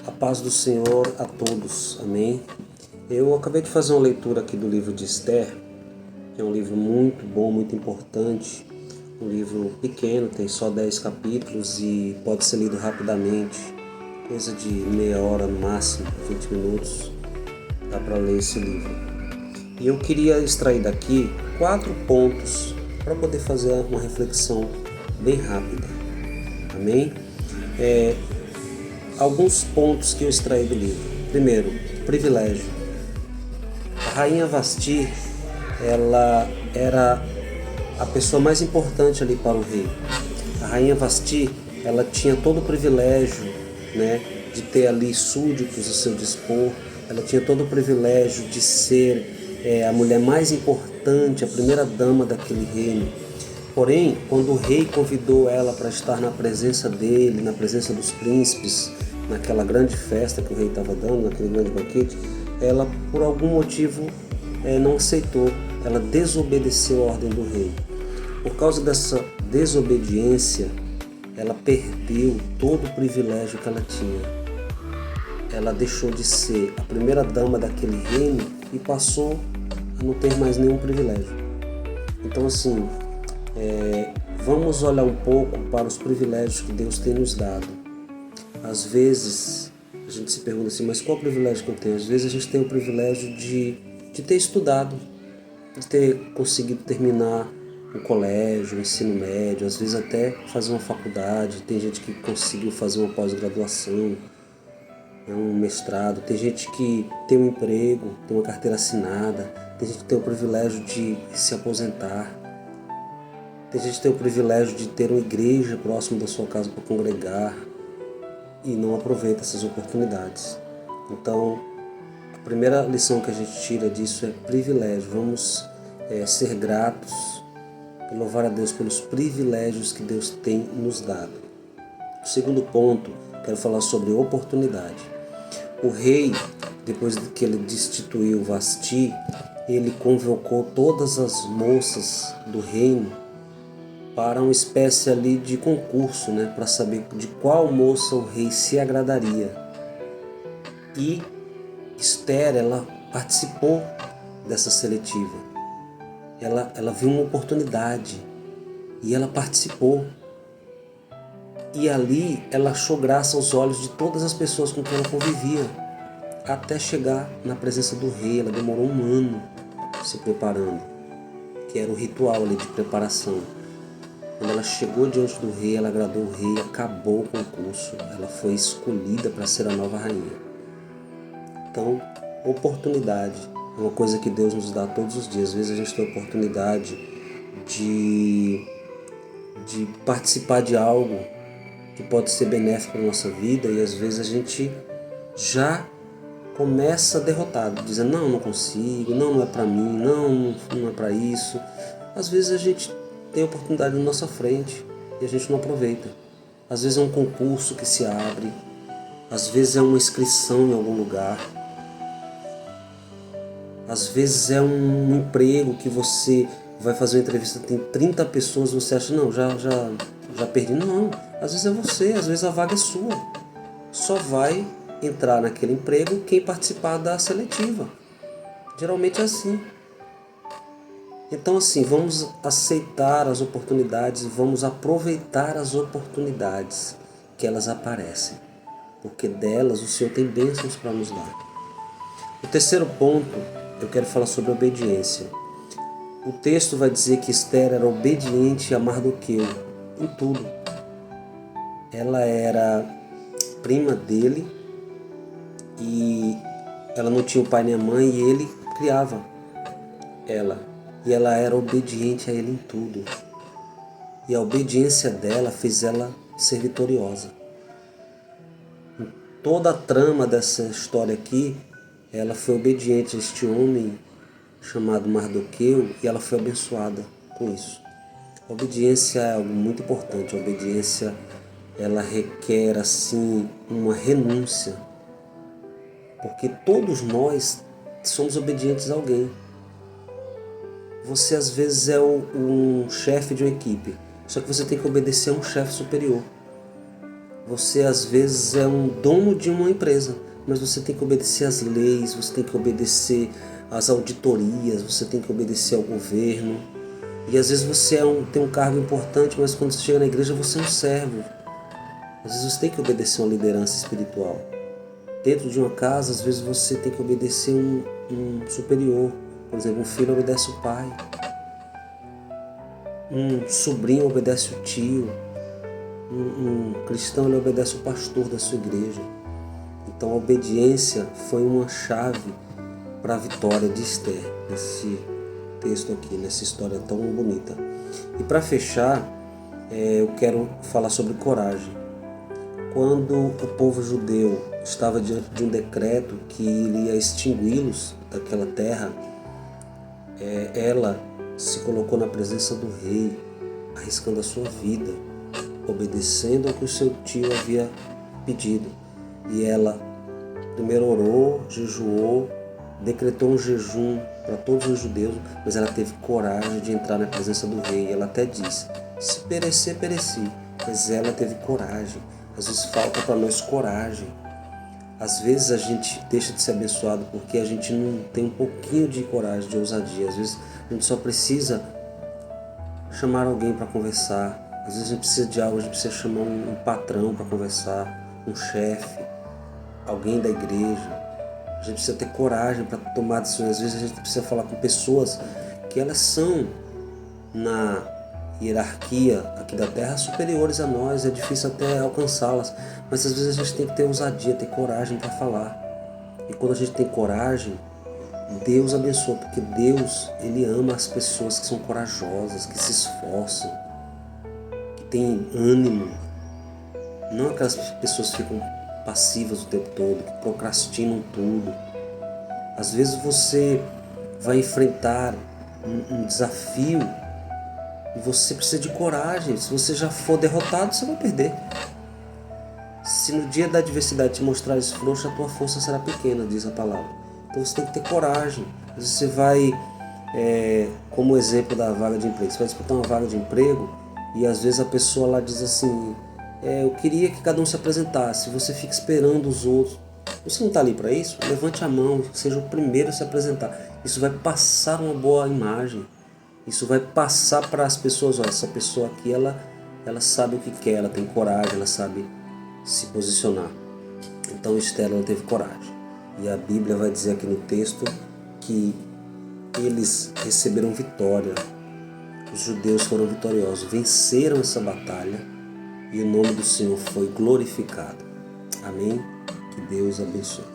A paz do Senhor a todos, amém? Eu acabei de fazer uma leitura aqui do livro de Esther, que é um livro muito bom, muito importante, um livro pequeno, tem só 10 capítulos e pode ser lido rapidamente, coisa de meia hora no máximo, 20 minutos, dá para ler esse livro. E eu queria extrair daqui 4 pontos para poder fazer uma reflexão bem rápida, amém? Alguns pontos que eu extraí do livro. Primeiro, privilégio. A rainha Vasti, ela era a pessoa mais importante ali para o rei. A rainha Vasti, ela tinha todo o privilégio, né, de ter ali súditos a seu dispor. Ela tinha todo o privilégio de ser a mulher mais importante, a primeira dama daquele reino. Porém, quando o rei convidou ela para estar na presença dele, na presença dos príncipes, naquela grande festa que o rei estava dando, naquele grande banquete, ela, por algum motivo, não aceitou. Ela desobedeceu a ordem do rei. Por causa dessa desobediência, ela perdeu todo o privilégio que ela tinha. Ela deixou de ser a primeira dama daquele reino e passou a não ter mais nenhum privilégio. Então, assim, vamos olhar um pouco para os privilégios que Deus tem nos dado. Às vezes a gente se pergunta assim, mas qual o privilégio que eu tenho? Às vezes a gente tem o privilégio de ter estudado, de ter conseguido terminar o colégio, o ensino médio, às vezes até fazer uma faculdade. Tem gente que conseguiu fazer uma pós-graduação, um mestrado, tem gente que tem um emprego, tem uma carteira assinada, tem gente que tem o privilégio de se aposentar. Tem gente que tem o privilégio de ter uma igreja próximo da sua casa para congregar e não aproveita essas oportunidades. Então, a primeira lição que a gente tira disso é privilégio. Vamos ser gratos e louvar a Deus pelos privilégios que Deus tem nos dado. O segundo ponto, quero falar sobre oportunidade. O rei, depois que ele destituiu Vasti, ele convocou todas as moças do reino para uma espécie ali de concurso, né, para saber de qual moça o rei se agradaria. E Esther, ela participou dessa seletiva. Ela viu uma oportunidade e ela participou. E ali ela achou graça aos olhos de todas as pessoas com quem ela convivia, até chegar na presença do rei. Ela demorou um ano se preparando, que era o ritual ali de preparação. Quando ela chegou diante do rei, ela agradou o rei, acabou o concurso, ela foi escolhida para ser a nova rainha. Então, oportunidade é uma coisa que Deus nos dá todos os dias. Às vezes a gente tem a oportunidade de participar de algo que pode ser benéfico para a nossa vida e às vezes a gente já começa derrotado, dizendo não consigo, não é para mim, não é para isso. Às vezes a gente tem a oportunidade na nossa frente e a gente não aproveita. Às vezes é um concurso que se abre, às vezes é uma inscrição em algum lugar, às vezes é um emprego que você vai fazer uma entrevista, tem 30 pessoas, você acha, não, já perdi. Não, às vezes é você, às vezes a vaga é sua. Só vai entrar naquele emprego quem participar da seletiva. Geralmente é assim. Então, assim, vamos aceitar as oportunidades, vamos aproveitar as oportunidades que elas aparecem, porque delas o Senhor tem bênçãos para nos dar. O terceiro ponto, eu quero falar sobre obediência. O texto vai dizer que Esther era obediente a Mardoqueu em tudo. Ela era prima dele e ela não tinha o pai nem a mãe e ele criava ela. E ela era obediente a ele em tudo. E a obediência dela fez ela ser vitoriosa. Em toda a trama dessa história aqui, ela foi obediente a este homem chamado Mardoqueu e ela foi abençoada com isso. A obediência é algo muito importante. A obediência, ela requer assim uma renúncia. Porque todos nós somos obedientes a alguém. Você às vezes é um chefe de uma equipe, só que você tem que obedecer a um chefe superior. Você às vezes é um dono de uma empresa, mas você tem que obedecer às leis, você tem que obedecer às auditorias, você tem que obedecer ao governo. E às vezes você tem um cargo importante, mas quando você chega na igreja você é um servo. Às vezes você tem que obedecer a uma liderança espiritual. Dentro de uma casa, às vezes você tem que obedecer um superior. Por exemplo, um filho obedece o pai. Um sobrinho obedece o tio. Um cristão ele obedece o pastor da sua igreja. Então a obediência foi uma chave para a vitória de Esther, nesse texto aqui, nessa história tão bonita. E para fechar, eu quero falar sobre coragem. Quando o povo judeu estava diante de um decreto que iria extingui-los daquela terra, ela se colocou na presença do rei, arriscando a sua vida, obedecendo ao que o seu tio havia pedido. E ela primeiro orou, jejuou, decretou um jejum para todos os judeus, mas ela teve coragem de entrar na presença do rei. Ela até disse: se perecer, pereci. Mas ela teve coragem. Às vezes falta para nós coragem. Às vezes a gente deixa de ser abençoado porque a gente não tem um pouquinho de coragem, de ousadia. Às vezes a gente só precisa chamar alguém para conversar. Às vezes a gente precisa de algo, a gente precisa chamar um patrão para conversar, um chefe, alguém da igreja. A gente precisa ter coragem para tomar decisões. Às vezes a gente precisa falar com pessoas que elas são, na hierarquia aqui da terra, superiores a nós. É difícil até alcançá-las, mas às vezes a gente tem que ter ousadia, ter coragem para falar. E quando a gente tem coragem, Deus abençoa, porque Deus, Ele ama as pessoas que são corajosas, que se esforçam, que têm ânimo. Não aquelas pessoas que ficam passivas o tempo todo, que procrastinam tudo. Às vezes você vai enfrentar um desafio e você precisa de coragem. Se você já for derrotado, você vai perder. Se no dia da adversidade te mostrares frouxo, a tua força será pequena, diz a palavra. Então você tem que ter coragem. Às vezes você vai, como exemplo da vaga de emprego, você vai disputar uma vaga de emprego e às vezes a pessoa lá diz assim: eu queria que cada um se apresentasse. Você fica esperando os outros. Você não está ali para isso? Levante a mão, seja o primeiro a se apresentar. Isso vai passar uma boa imagem. Isso vai passar para as pessoas: olha, essa pessoa aqui, ela sabe o que quer, ela tem coragem, ela sabe se posicionar. Então Esther, ela teve coragem. E a Bíblia vai dizer aqui no texto que eles receberam vitória. Os judeus foram vitoriosos, venceram essa batalha e o nome do Senhor foi glorificado. Amém? Que Deus abençoe.